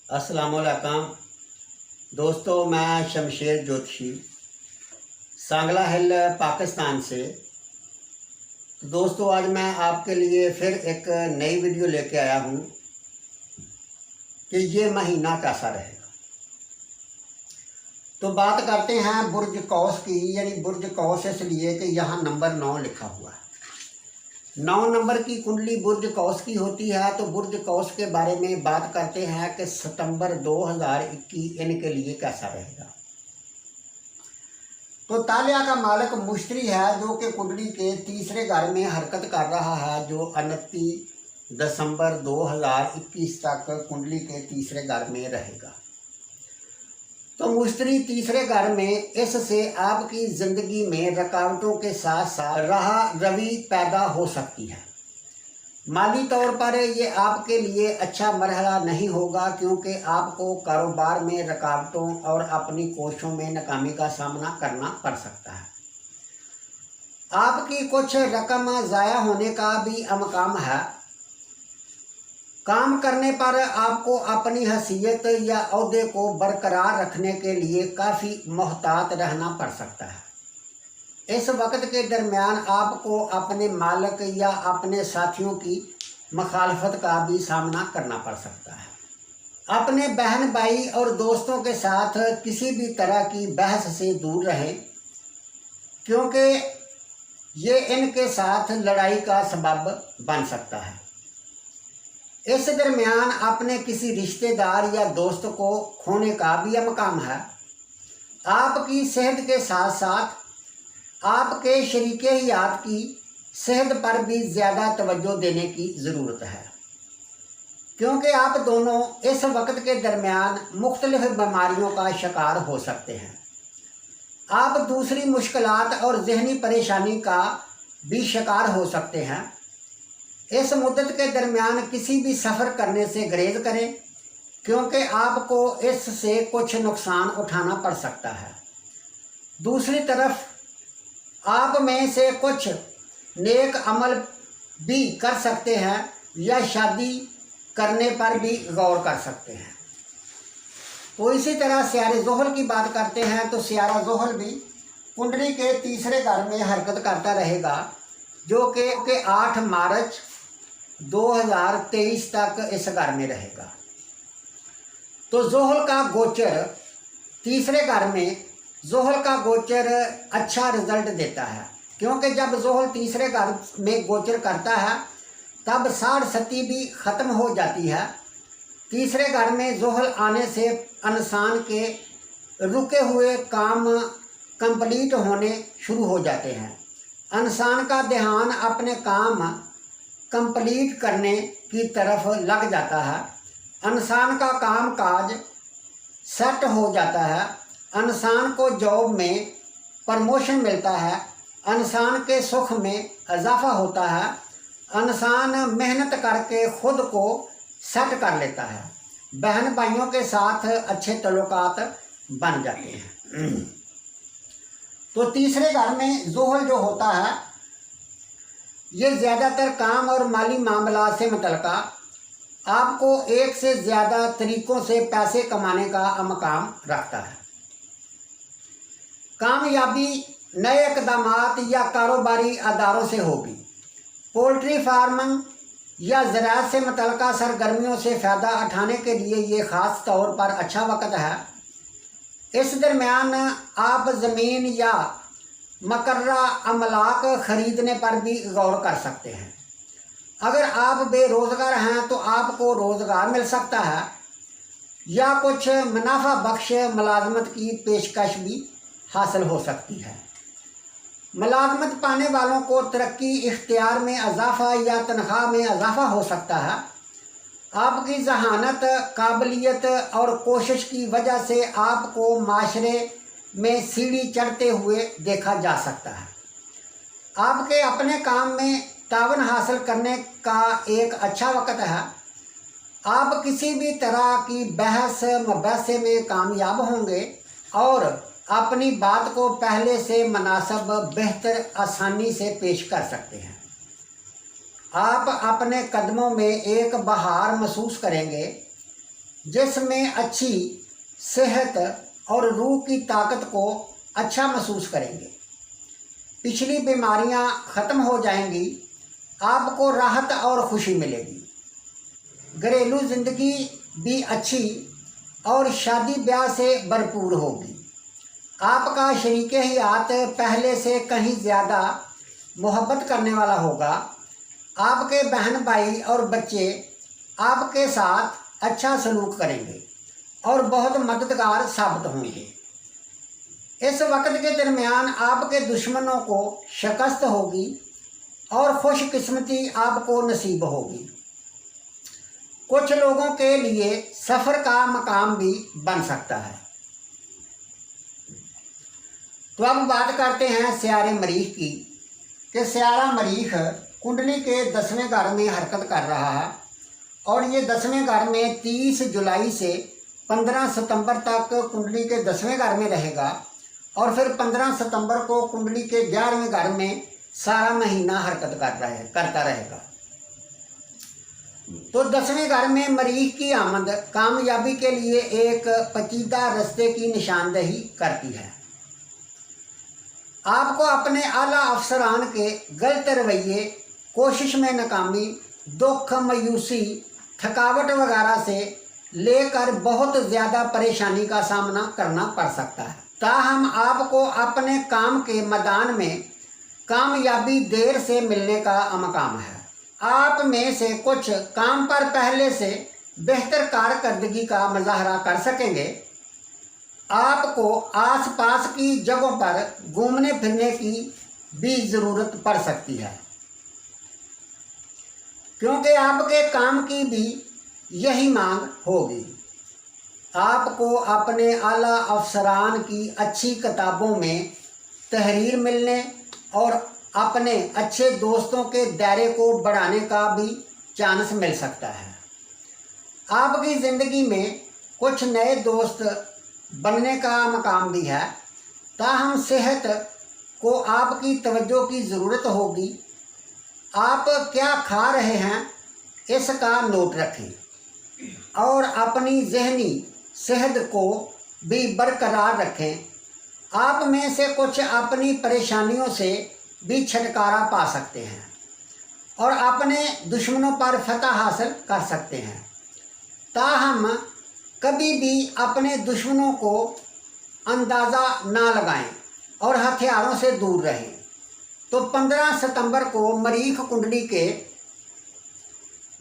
अस्सलामुअलैकुम दोस्तों, मैं शमशेर जोशी सांगला हिल पाकिस्तान से। तो दोस्तों, आज मैं आपके लिए फिर एक नई वीडियो लेके आया हूँ कि ये महीना कैसा रहेगा। तो बात करते हैं बुर्ज कौस की, यानी बुर्ज कौस इसलिए कि यहाँ नंबर 9 लिखा हुआ है। 9 नंबर की कुंडली बुर्ज कौस की होती है। तो बुर्ज कौस के बारे में बात करते हैं कि सितंबर 2021 इनके लिए कैसा रहेगा। तो तालिया का मालिक मुश्तरी है, जो कि कुंडली के तीसरे घर में हरकत कर रहा है, जो 29 दिसंबर 2021 तक कुंडली के तीसरे घर में रहेगा। तो मुश्तरी तीसरे घर में, इससे आपकी ज़िंदगी में रुकावटों के साथ साथ राह रवी पैदा हो सकती है। माली तौर पर ये आपके लिए अच्छा मरहला नहीं होगा, क्योंकि आपको कारोबार में रुकावटों और अपनी कोशिशों में नाकामी का सामना करना पड़ सकता है। आपकी कुछ रकम ज़ाया होने का भी इम्कान है। काम करने पर आपको अपनी हैसियत या ओहदे को बरकरार रखने के लिए काफ़ी मोहतात रहना पड़ सकता है। इस वक्त के दरमियान आपको अपने मालिक या अपने साथियों की मुखालफत का भी सामना करना पड़ सकता है। अपने बहन भाई और दोस्तों के साथ किसी भी तरह की बहस से दूर रहें, क्योंकि ये इनके साथ लड़ाई का सबब बन सकता है। इस दरमियान अपने किसी रिश्तेदार या दोस्त को खोने का भी इम्कान है। आपकी सेहत के साथ साथ आपके शरीके हयात की सेहत पर भी ज़्यादा तवज्जो देने की ज़रूरत है, क्योंकि आप दोनों इस वक्त के दरमियान मुख्तलिफ बीमारियों का शिकार हो सकते हैं। आप दूसरी मुश्किलात और जहनी परेशानी का भी शिकार हो सकते हैं। इस मुद्दत के दरमियान किसी भी सफ़र करने से गुरेज करें, क्योंकि आपको इससे कुछ नुकसान उठाना पड़ सकता है। दूसरी तरफ आप में से कुछ नेक अमल भी कर सकते हैं या शादी करने पर भी गौर कर सकते हैं। तो इसी तरह सियारे ज़ोहल की बात करते हैं। तो सियारा ज़ोहल भी कुंडली के तीसरे घर में हरकत करता रहेगा, जो कि 8 मार्च 2023 तक इस घर में रहेगा। तो ज़ोहल का गोचर तीसरे घर में, ज़ोहल का गोचर अच्छा रिजल्ट देता है, क्योंकि जब ज़ोहल तीसरे घर में गोचर करता है तब साढ़ सती भी ख़त्म हो जाती है। तीसरे घर में ज़ोहल आने से इंसान के रुके हुए काम कंप्लीट होने शुरू हो जाते हैं। इंसान का ध्यान अपने काम कंप्लीट करने की तरफ लग जाता है। इंसान का काम काज सेट हो जाता है। इंसान को जॉब में प्रमोशन मिलता है। इंसान के सुख में इजाफा होता है। इंसान मेहनत करके खुद को सेट कर लेता है। बहन भाइयों के साथ अच्छे तल्लुकात बन जाते हैं। तो तीसरे घर में ज़ोहल जो होता है, ये ज़्यादातर काम और माली मामला से मुतल्लिका आपको एक से ज़्यादा तरीक़ों से पैसे कमाने का इम्कान रखता है। कामयाबी नए इक़दामात या कारोबारी अदारों से होगी। पोल्ट्री फार्मिंग या ज़राअत से मुतल्लिका सरगर्मियों से फ़ायदा उठाने के लिए ये ख़ास तौर पर अच्छा वक्त है। इस दरमियान आप ज़मीन या मकर्रा अमलाक ख़रीदने पर भी गौर कर सकते हैं। अगर आप बेरोज़गार हैं तो आपको रोज़गार मिल सकता है या कुछ मुनाफा बख्श मुलाजमत की पेशकश भी हासिल हो सकती है। मुलाजमत पाने वालों को तरक्की, इख्तियार में इजाफा या तनख्वाह में इजाफा हो सकता है। आपकी जहानत, काबिलियत और कोशिश की वजह से आपको माशरे में सीढ़ी चढ़ते हुए देखा जा सकता है। आपके अपने काम में तावन हासिल करने का एक अच्छा वक्त है। आप किसी भी तरह की बहस मुबाहसे में कामयाब होंगे और अपनी बात को पहले से मुनासिब बेहतर आसानी से पेश कर सकते हैं। आप अपने कदमों में एक बहार महसूस करेंगे। जिसमें अच्छी सेहत और रूह की ताकत को अच्छा महसूस करेंगे। पिछली बीमारियां ख़त्म हो जाएंगी, आपको राहत और खुशी मिलेगी। घरेलू ज़िंदगी भी अच्छी और शादी ब्याह से भरपूर होगी। आपका शरीके हयात पहले से कहीं ज़्यादा मोहब्बत करने वाला होगा। आपके बहन भाई और बच्चे आपके साथ अच्छा सलूक करेंगे और बहुत मददगार साबित होंगे। इस वक्त के दरमियान आपके दुश्मनों को शिकस्त होगी और खुशकिस्मती आपको नसीब होगी। कुछ लोगों के लिए सफ़र का मकाम भी बन सकता है। तो अब बात करते हैं सियारे मरीख की कि सियारा मरीख कुंडली के 10वें घर में हरकत कर रहा है और ये 10वें घर में 30 जुलाई से 15 सितंबर तक कुंडली के 10वें घर में रहेगा और फिर 15 सितंबर को कुंडली के 11वें घर में सारा महीना हरकत करता रहेगा। तो 10वें घर में मरीख की आमद कामयाबी के लिए एक पेचीदा रास्ते की निशानदेही करती है। आपको अपने आला अफसरान के गलत रवैये, कोशिश में नाकामी, दुख, मायूसी, थकावट वगैरह से लेकर बहुत ज़्यादा परेशानी का सामना करना पड़ सकता है। ताहम आपको अपने काम के मैदान में कामयाबी देर से मिलने का अमकाम है। आप में से कुछ काम पर पहले से बेहतर कारकर्दगी का मुजाहरा कर सकेंगे। आपको आसपास की जगहों पर घूमने फिरने की भी ज़रूरत पड़ सकती है, क्योंकि आपके काम की भी यही मांग होगी। आपको अपने आला अफसरान की अच्छी किताबों में तहरीर मिलने और अपने अच्छे दोस्तों के दायरे को बढ़ाने का भी चांस मिल सकता है। आपकी ज़िंदगी में कुछ नए दोस्त बनने का मकाम भी है। ताहम सेहत को आपकी तवज्जो की ज़रूरत होगी। आप क्या खा रहे हैं इसका नोट रखें और अपनी जहनी सेहत को भी बरकरार रखें। आप में से कुछ अपनी परेशानियों से भी छुटकारा पा सकते हैं और अपने दुश्मनों पर फतह हासिल कर सकते हैं। ताहम कभी भी अपने दुश्मनों को अंदाज़ा ना लगाएं और हथियारों से दूर रहें। तो 15 सितंबर को मरीख कुंडली के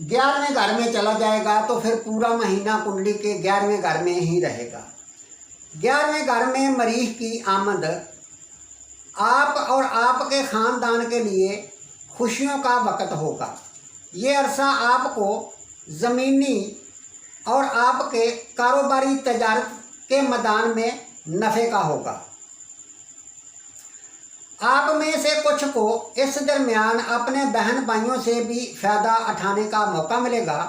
11वें घर में चला जाएगा, तो फिर पूरा महीना कुंडली के 11वें घर में ही रहेगा। 11वें घर में मरीख की आमद आप और आपके ख़ानदान के लिए खुशियों का वक़्त होगा। ये अरसा आपको ज़मीनी और आपके कारोबारी तजारत के मैदान में नफ़े का होगा। आप में से कुछ को इस दरमियान अपने बहन भाइयों से भी फ़ायदा उठाने का मौका मिलेगा।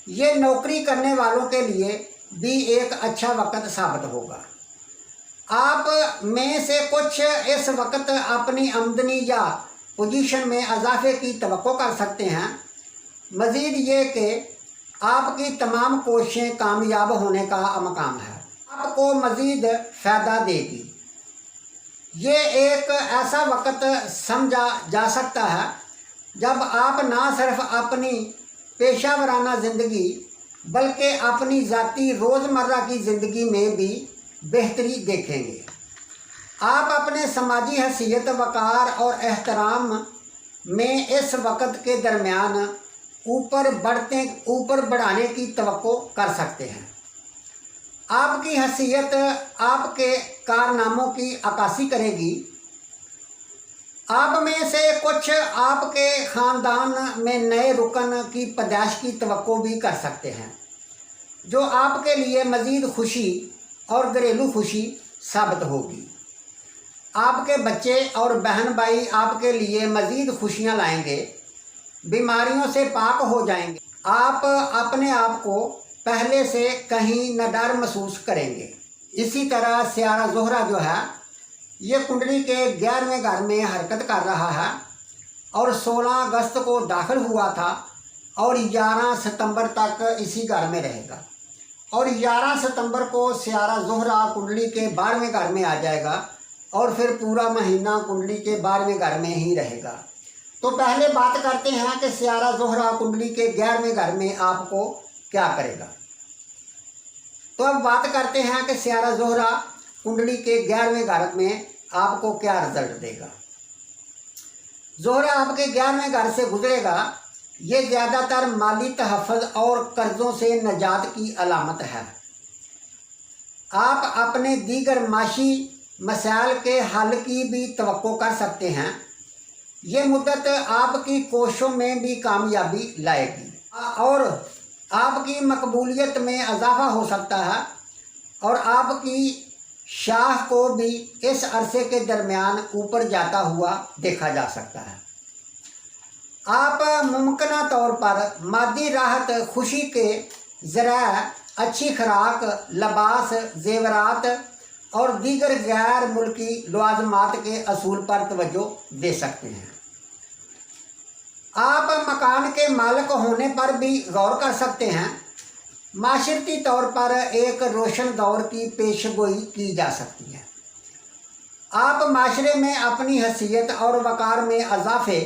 ये नौकरी करने वालों के लिए भी एक अच्छा वक़्त साबित होगा। आप में से कुछ इस वक्त अपनी आमदनी या पोजीशन में इजाफे की तवक्को कर सकते हैं। मज़ीद ये कि आपकी तमाम कोशिशें कामयाब होने का अमकाम है, आपको मज़ीद फ़ायदा देगी। ये एक ऐसा वक़्त समझा जा सकता है जब आप ना सिर्फ अपनी पेशा वराना ज़िंदगी बल्कि अपनी ज़ाती रोज़मर्रा की ज़िंदगी में भी बेहतरी देखेंगे। आप अपने समाजी हैसियत, वक़ार और एहतराम में इस वक़्त के दरमियान ऊपर बढ़ाने की तवक्को कर सकते हैं। आपकी हैसियत आपके कारनामों की अक्कासी करेगी। आप में से कुछ आपके ख़ानदान में नए रुकन की पैदाइश की तवक्को भी कर सकते हैं, जो आपके लिए मज़ीद खुशी और घरेलू खुशी साबित होगी। आपके बच्चे और बहन भाई आपके लिए मज़ीद खुशियाँ लाएंगे, बीमारियों से पाक हो जाएंगे। आप अपने आप को पहले से कहीं निडर महसूस करेंगे। इसी तरह सियारा ज़ोहरा जो है ये कुंडली के 11वें घर में हरकत कर रहा है और 16 अगस्त को दाखिल हुआ था और 11 सितंबर तक इसी घर में रहेगा। और 11 सितंबर को सियारा ज़ोहरा कुंडली के 12वें घर में आ जाएगा और फिर पूरा महीना कुंडली के 12वें घर में ही रहेगा। तो पहले बात करते हैं कि सियारा ज़ोहरा कुंडली के 11वें घर में आपको क्या करेगा। तो अब बात करते हैं कि सियारा ज़ोहरा कुंडली के 11वें घर में आपको क्या रिजल्ट देगा। ज़ोहरा आपके 11वें घर से गुजरेगा, ये ज़्यादातर माली तहफ़्फ़ुज़ और कर्ज़ों से निजात की अलामत है। आप अपने दीगर माशी मसाइल के हल की भी तवक्को कर सकते हैं। ये मुद्दत आपकी कोशिशों में भी कामयाबी लाएगी और आपकी मकबूलियत में इजाफ़ा हो सकता है और आपकी शाह को भी इस अरसे के दरमियान ऊपर जाता हुआ देखा जा सकता है। आप मुमकिना तौर पर मादी राहत खुशी के ज़राए अच्छी खुराक, लबास, जेवरात और दीगर गैर मुल्की लवाजमात के असूल पर तवज्जो दे सकते हैं। आप मकान के मालिक होने पर भी गौर कर सकते हैं। माशरती तौर पर एक रोशन दौर की पेशगोई की जा सकती है। आप माशरे में अपनी हैसियत और वक़ार में इजाफे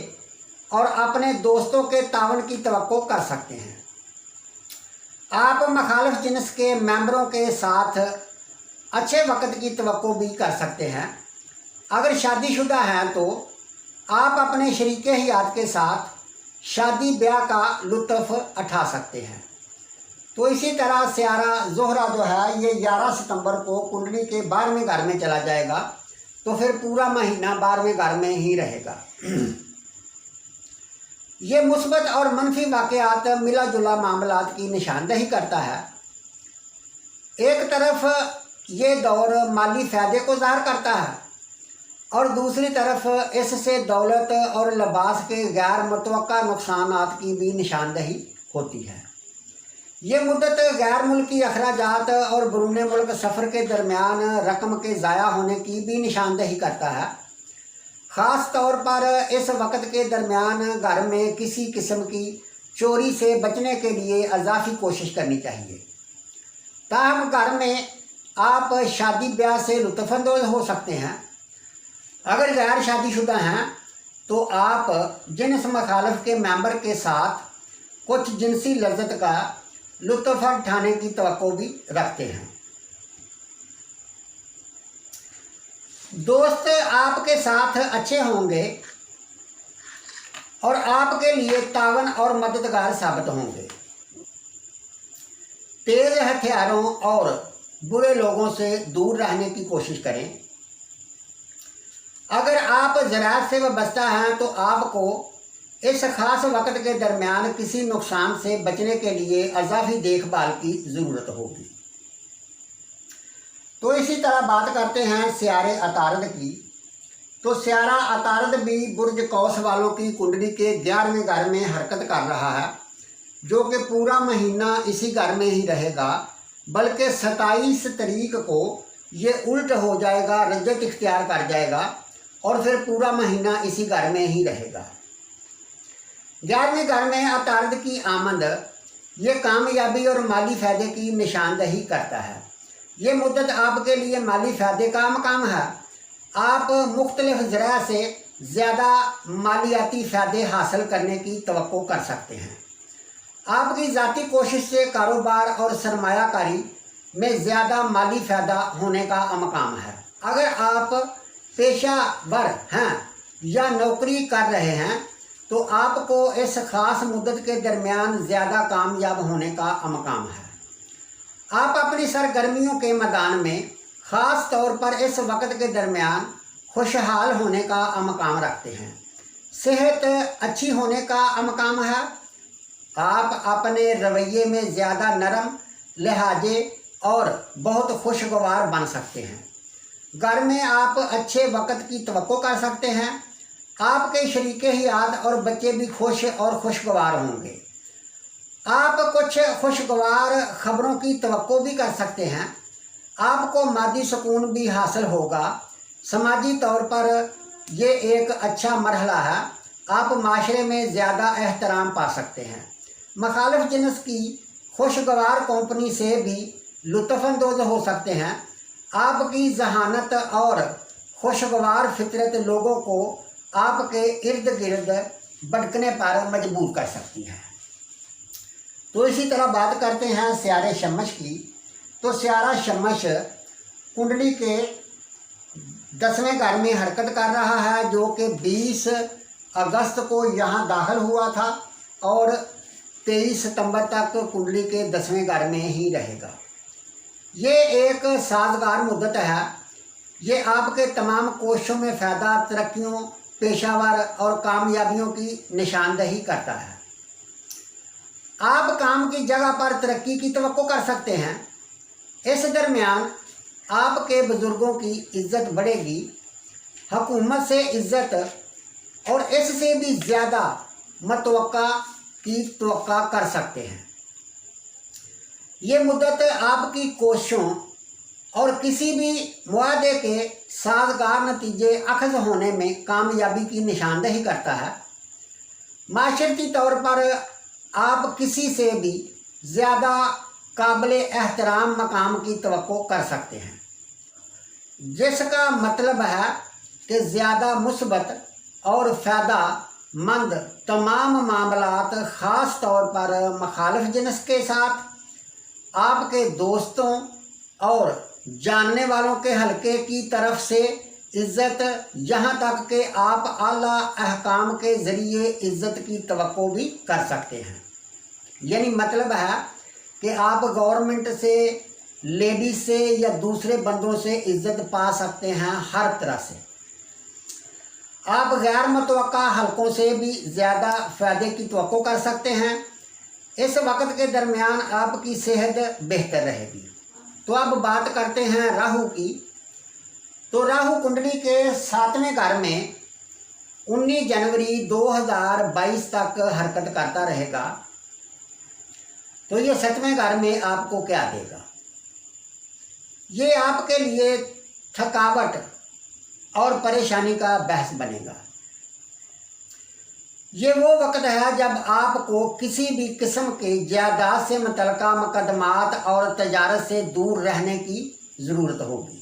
और अपने दोस्तों के तावन की तवक्को कर सकते हैं। आप मुखालिफ जिन्स के मेंबरों के साथ अच्छे वक्त की तवक्को भी कर सकते हैं। अगर शादीशुदा हैं तो आप अपने शरीके हयात के साथ शादी ब्याह का लुत्फ़ उठा सकते हैं। तो इसी तरह सियारा ज़ोहरा जो है ये 11 सितंबर को कुंडली के 12वें घर में चला जाएगा, तो फिर पूरा महीना 12वें घर में ही रहेगा। ये मुस्बत और मनफी वाक़यात मिला जुला मामलात की निशानदही करता है। एक तरफ ये दौर माली फ़ायदे को ज़ाहिर करता है और दूसरी तरफ इससे दौलत और लिबास के गैर मुतवक्का नुकसानात की भी निशानदही होती है। ये मुद्दत गैर मुल्की अखराजात और बरून मुल्क सफ़र के दरमियान रकम के ज़ाया होने की भी निशानदही करता है। ख़ास तौर पर इस वक्त के दरमियान घर में किसी किस्म की चोरी से बचने के लिए अजाफी कोशिश करनी चाहिए। ताहम घर में आप शादी ब्याह से लुत्फ़अंदोज़ हो सकते हैं। अगर गैर शादीशुदा हैं तो आप जिन्स मुखालिफ के मेंबर के साथ कुछ जिनसी लज्जत का लुत्फ़ उठाने की तवक्को भी रखते हैं। दोस्त आपके साथ अच्छे होंगे और आपके लिए तावन और मददगार साबित होंगे। तेज़ हथियारों और बुरे लोगों से दूर रहने की कोशिश करें। अगर आप ज़राअत से वाबस्ता हैं तो आपको इस ख़ास वक्त के दरमियान किसी नुकसान से बचने के लिए अज़ाफ़ी देखभाल की ज़रूरत होगी। तो इसी तरह बात करते हैं सियारे अतारद की। तो सियारा अतारद भी बुर्ज कौस वालों की कुंडली के 11वें घर में हरकत कर रहा है, जो कि पूरा महीना इसी घर में ही रहेगा, बल्कि 27 तारीख को ये उल्ट हो जाएगा, रज्जत इख्तियार कर जाएगा और फिर पूरा महीना इसी घर में ही रहेगा। 11वें घर में अतारद की आमद ये कामयाबी और माली फ़ायदे की निशानदही करता है। ये मुद्दत आपके लिए माली फ़ायदे का मकाम है। आप मुख्तलिफ ज़राए से ज़्यादा मालियाती फ़ायदे हासिल करने की तवक्को कर सकते हैं। आपकी ज़ाती कोशिश से कारोबार और सरमायाकारी में ज़्यादा माली फ़ायदा होने का अमकाम है। अगर आप पेशावर हैं या नौकरी कर रहे हैं तो आपको इस ख़ास मुद्दत के दरमियान ज़्यादा कामयाब होने का अमकाम है। आप अपनी सरगर्मियों के मैदान में ख़ास तौर पर इस वक्त के दरमियान खुशहाल होने का अमकाम रखते हैं। सेहत अच्छी होने का अमकाम है। आप अपने रवैये में ज़्यादा नरम, लिहाजे और बहुत खुशगवार बन सकते हैं। घर में आप अच्छे वक्त की तवक्को कर सकते हैं। आपके शरीके हयात और बच्चे भी खुश और खुशगवार होंगे। आप कुछ खुशगवार ख़बरों की तवक्को भी कर सकते हैं। आपको मादी सुकून भी हासिल होगा। समाजी तौर पर यह एक अच्छा मरहला है। आप माशरे में ज़्यादा एहतराम पा सकते हैं। मुखालिफ जिन्स की खुशगवार कंपनी से भी लुत्फ़अंदोज़ हो सकते हैं। आपकी जहानत और खुशगवार फितरत लोगों को आपके इर्द गिर्द भटकने पर मजबूर कर सकती है। तो इसी तरह बात करते हैं स्यारे शमश की। तो स्यारा शमश कुंडली के 10वें घर में हरकत कर रहा है, जो कि 20 अगस्त को यहाँ दाखिल हुआ था और 23 सितंबर तक कुंडली के 10वें घर में ही रहेगा। ये एक साजगार मुद्दत है। ये आपके तमाम कोशिशों में फ़ायदा, तरक्कियों, पेशावर और कामयाबियों की निशानदही करता है। आप काम की जगह पर तरक्की की तवक्को कर सकते हैं। इस दरमियान आपके बुज़ुर्गों की इज़्ज़त बढ़ेगी, हुकूमत से इज़्ज़त और इससे भी ज़्यादा मतवक्का की तवक्का कर सकते हैं। ये मुद्दत आपकी कोशिशों और किसी भी मुआहदे के साजगार नतीजे अखज़ होने में कामयाबी की निशानदही करता है। माशरती तौर पर आप किसी से भी ज़्यादा काबिल एहतराम मकाम की तवक्को कर सकते हैं, जिसका मतलब है कि ज़्यादा मुस्बत और फ़ायदा मंद तमाम मामलात, ख़ास तौर पर मुखालिफ जिन्स के साथ, आपके दोस्तों और जानने वालों के हलके की तरफ से इज़्ज़त, यहाँ तक कि आप आला अहकाम के ज़रिए इज़्ज़त की तवक्को भी कर सकते हैं। यानी मतलब है कि आप गवर्नमेंट से, लेडीज से या दूसरे बंदों से इज़्ज़त पा सकते हैं हर तरह से। आप गैर मुतवक्का हलकों से भी ज़्यादा फ़ायदे की तवक्को कर सकते हैं। इस वक्त के दरमियान आपकी सेहत बेहतर रहेगी। तो अब बात करते हैं राहु की। तो राहु कुंडली के 7वें घर में 19 जनवरी 2022 तक हरकत करता रहेगा। तो ये 7वें घर में आपको क्या देगा? ये आपके लिए थकावट और परेशानी का बहस बनेगा। ये वो वक्त है जब आपको किसी भी किस्म के जायदाद से मुतल्लिका मुकदमात और तजारत से दूर रहने की ज़रूरत होगी,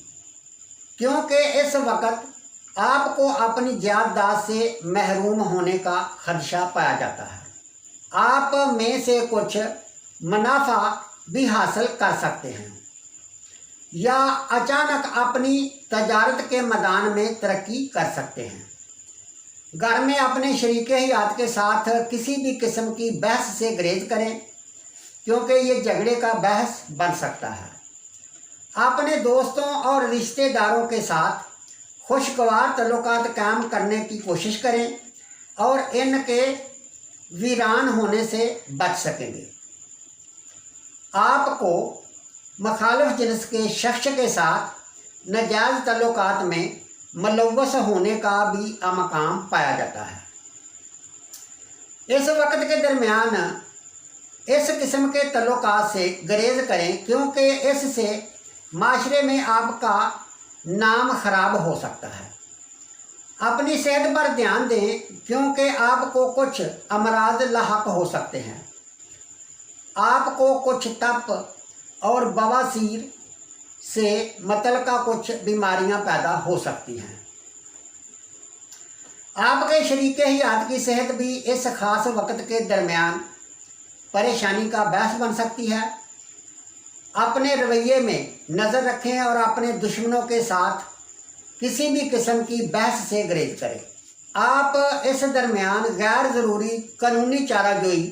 क्योंकि इस वक्त आपको अपनी जायदाद से महरूम होने का खदशा पाया जाता है। आप में से कुछ मुनाफा भी हासिल कर सकते हैं या अचानक अपनी तजारत के मैदान में तरक्की कर सकते हैं। घर में अपने शरीके हयात के साथ किसी भी किस्म की बहस से गुरेज करें, क्योंकि ये झगड़े का बहस बन सकता है। अपने दोस्तों और रिश्तेदारों के साथ खुशगवार तल्लुकात कायम करने की कोशिश करें और इनके वीरान होने से बच सकेंगे। आपको मुखालिफ जिन्स के शख्स के साथ नाजायज़ तल्लुकात में मुलव्वस होने का भी मकाम पाया जाता है। इस वक्त के दरमियान इस किस्म के तल्लुकात से गुरेज करें, क्योंकि इससे माशरे में आपका नाम ख़राब हो सकता है। अपनी सेहत पर ध्यान दें, क्योंकि आपको कुछ अमराज लाहक हो सकते हैं। आपको कुछ तप और बवासीर से मुतल्लिका कुछ बीमारियां पैदा हो सकती हैं। आपके शरीके हयात की सेहत भी इस ख़ास वक्त के दरमियान परेशानी का बायस बन सकती है। अपने रवैये में नज़र रखें और अपने दुश्मनों के साथ किसी भी किस्म की बहस से गुरेज करें। आप इस दरमियान गैर ज़रूरी कानूनी चाराजोई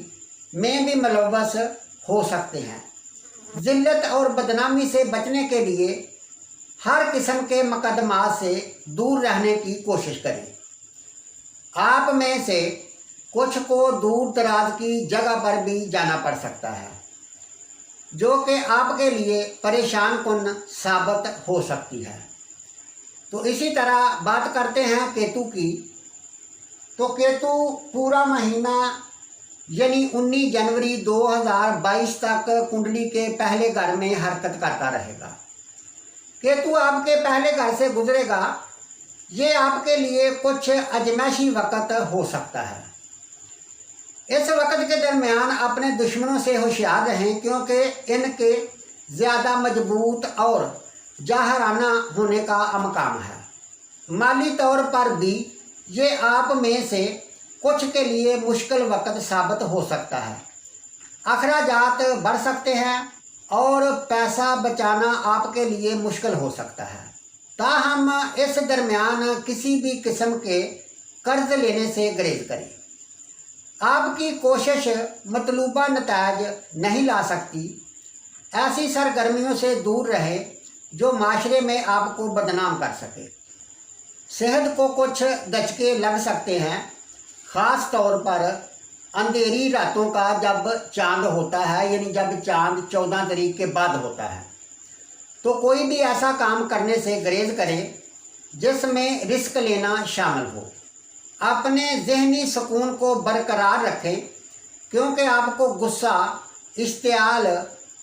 में भी मुलव्वस हो सकते हैं। ज़िल्लत और बदनामी से बचने के लिए हर किस्म के मुकदमात से दूर रहने की कोशिश करें। आप में से कुछ को दूर दराज की जगह पर भी जाना पड़ सकता है, जो कि आपके लिए परेशान कुन साबित हो सकती है। तो इसी तरह बात करते हैं केतु की। तो केतु पूरा महीना यानी 19 जनवरी 2022 तक कुंडली के पहले घर में हरकत करता रहेगा। केतु आपके पहले घर से गुजरेगा। ये आपके लिए कुछ अजमाइशी वक्त हो सकता है। इस वक्त के दरमियान अपने दुश्मनों से होशियार रहें, क्योंकि इनके ज़्यादा मजबूत और जाहराना होने का अमकाम है। माली तौर पर भी ये आप में से कुछ के लिए मुश्किल वक्त साबित हो सकता है। अखराजात बढ़ सकते हैं और पैसा बचाना आपके लिए मुश्किल हो सकता है। ताहम इस दरमियान किसी भी किस्म के कर्ज लेने से गुरेज करें। आपकी कोशिश मतलूबा नताज नहीं ला सकती। ऐसी सरगर्मियों से दूर रहे जो माशरे में आपको बदनाम कर सके। सेहत को कुछ दचके लग सकते हैं, ख़ास तौर पर अंधेरी रातों का जब चांद होता है, यानी जब चांद 14 तारीख के बाद होता है। तो कोई भी ऐसा काम करने से गुरेज करें जिसमें रिस्क लेना शामिल हो। अपने जहनी सुकून को बरकरार रखें, क्योंकि आपको गुस्सा, इश्तियाल,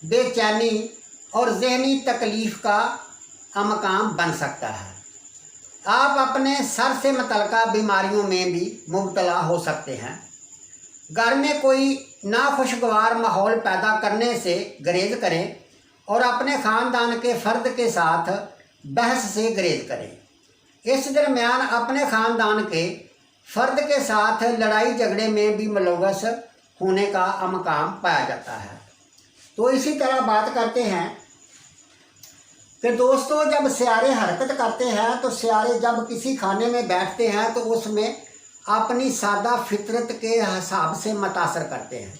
बेचैनी और जहनी तकलीफ़ का अमकाम बन सकता है। आप अपने सर से मुतल्लिका बीमारियों में भी मुब्तला हो सकते हैं। घर में कोई नाखुशगवार माहौल पैदा करने से गुरेज करें और अपने ख़ानदान के फ़र्द के साथ बहस से गुरेज करें। इस दरमियान अपने ख़ानदान के फ़र्द के साथ लड़ाई झगड़े में भी मुलव्वस होने का अमकाम पाया जाता है। तो इसी तरह बात करते हैं कि दोस्तों, जब सियारे हरकत करते हैं तो सियारे जब किसी खाने में बैठते हैं तो उसमें अपनी सादा फितरत के हिसाब से मुतासर करते हैं,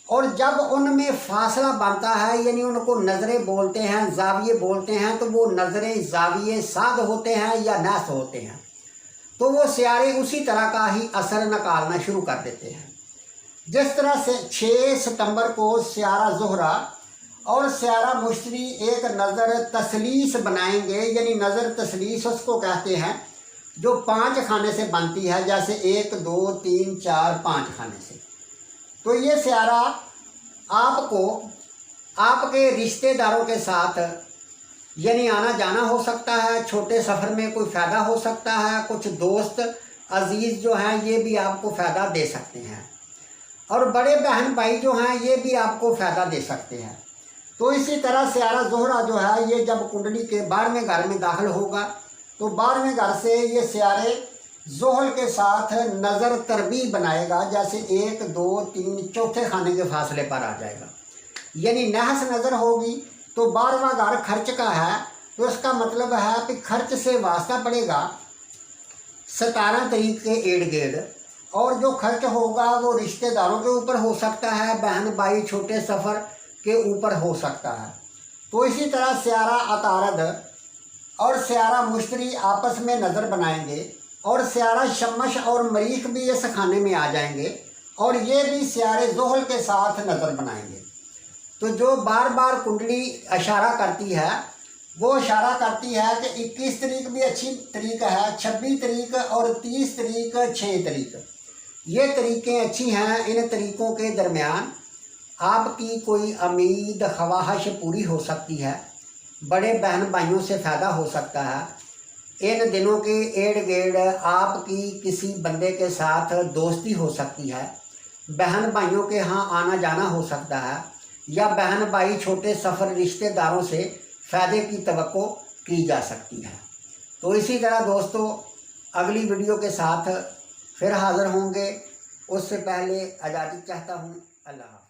और जब उनमें फासला बनता है, यानी उनको नज़रें बोलते हैं, जाविये बोलते हैं, तो वो नज़रें जाविये साद होते हैं या नास होते हैं, तो वो सियारे उसी तरह का ही असर निकालना शुरू कर देते हैं। जिस तरह से 6 सितंबर को सियारा ज़ोहरा और सियारा मुश्तरी एक नज़र तसलीस बनाएंगे, यानी नज़र तसलीस उसको कहते हैं जो 5 खाने से बनती है, जैसे 1 2 3 4 5 खाने से। तो ये सियारा आपको आपके रिश्तेदारों के साथ यानी आना जाना हो सकता है, छोटे सफ़र में कोई फ़ायदा हो सकता है, कुछ दोस्त अजीज़ जो हैं ये भी आपको फ़ायदा दे सकते हैं, और बड़े बहन भाई जो हैं ये भी आपको फ़ायदा दे सकते हैं। तो इसी तरह सियारा ज़ोहरा जो है ये जब कुंडली के 12वें घर में दाखिल होगा तो 12वें घर से ये सियारे ज़ोहल के साथ नज़र तरबीह बनाएगा, जैसे 1 2 3 चौथे खाने के फासले पर आ जाएगा, यानी नहस नज़र होगी। तो 12वां घर खर्च का है, तो इसका मतलब है कि खर्च से वास्ता पड़ेगा 17 तारीख के इर्द गिर्द, और जो खर्च होगा वो रिश्तेदारों के ऊपर हो सकता है, बहन भाई छोटे सफ़र के ऊपर हो सकता है। तो इसी तरह सियारा अतारद और सियारा मुश्तरी आपस में नज़र बनाएंगे, और सियारा शमश और मरीख भी इस खाने में आ जाएंगे, और ये भी सियारे ज़ोहल के साथ नज़र बनाएंगे। तो जो बार बार कुंडली इशारा करती है वो इशारा करती है कि 21 तारीख भी अच्छी तारीख है, 26 तारीख और 30 तारीख 6 तारीख, ये तरीक़ें अच्छी हैं। इन तरीक़ों के दरमियान आपकी कोई उम्मीद ख्वाहिश पूरी हो सकती है, बड़े बहन भाइयों से फ़ायदा हो सकता है। इन दिनों के इर्द गिर्द आपकी किसी बंदे के साथ दोस्ती हो सकती है, बहन भाइयों के यहाँ आना जाना हो सकता है, या बहन भाई छोटे सफ़र रिश्तेदारों से फ़ायदे की तवक्को की जा सकती है। तो इसी तरह दोस्तों अगली वीडियो के साथ फिर हाज़िर होंगे, उससे पहले इजाज़त चाहता हूँ। अल्लाह।